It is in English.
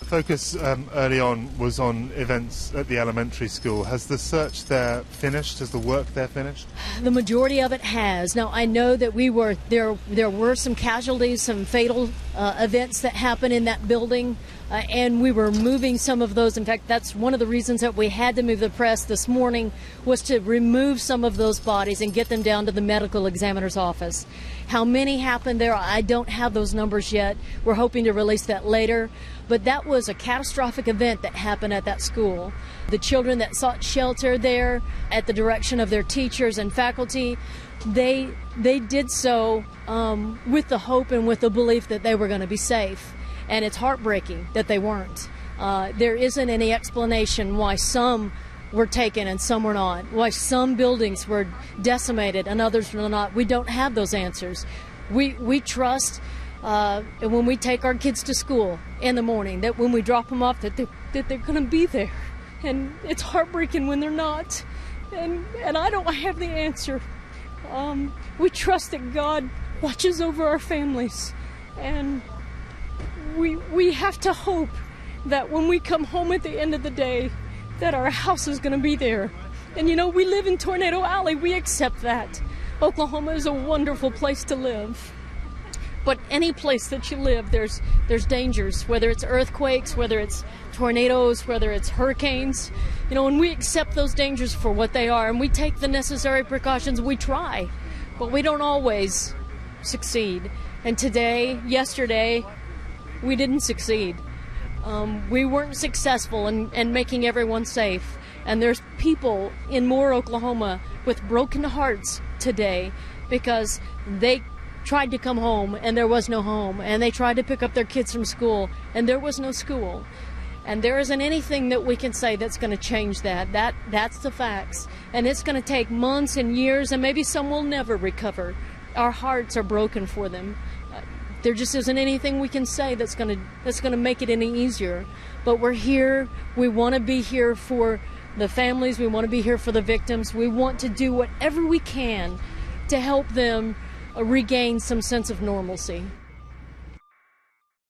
The focus early on was on events at the elementary school. Has the search there finished? Has the work there finished? The majority of it has. Now, I know that there were some casualties, some fatal events that happened in that building, and we were moving some of those. In fact, that's one of the reasons that we had to move the press this morning, was to remove some of those bodies and get them down to the medical examiner's office. How many happened there, I don't have those numbers yet. We're hoping to release that later. But that was a catastrophic event that happened at that school. The children that sought shelter there at the direction of their teachers and faculty, they did so with the hope and with the belief that they were going to be safe. And it's heartbreaking that they weren't. There isn't any explanation why some were taken and some were not, why some buildings were decimated and others were not. We don't have those answers. We trust when we take our kids to school in the morning, that when we drop them off, that they're going to be there. And it's heartbreaking when they're not. And I don't have the answer. We trust that God watches over our families. And we have to hope that when we come home at the end of the day, that our house is going to be there. And you know, we live in Tornado Alley. We accept that. Oklahoma is a wonderful place to live. But any place that you live, there's dangers, whether it's earthquakes, whether it's tornadoes, whether it's hurricanes. You know, and we accept those dangers for what they are, and we take the necessary precautions. We try, but we don't always succeed. And yesterday, we didn't succeed. We weren't successful in making everyone safe. And there's people in Moore, Oklahoma, with broken hearts today because they tried to come home and there was no home, and they tried to pick up their kids from school and there was no school. And there isn't anything that we can say that's going to change that. That's the facts. And it's going to take months and years, and maybe some will never recover. Our hearts are broken for them. There just isn't anything we can say that's going to make it any easier. But we're here. We want to be here for the families. We want to be here for the victims. We want to do whatever we can to help them regain some sense of normalcy.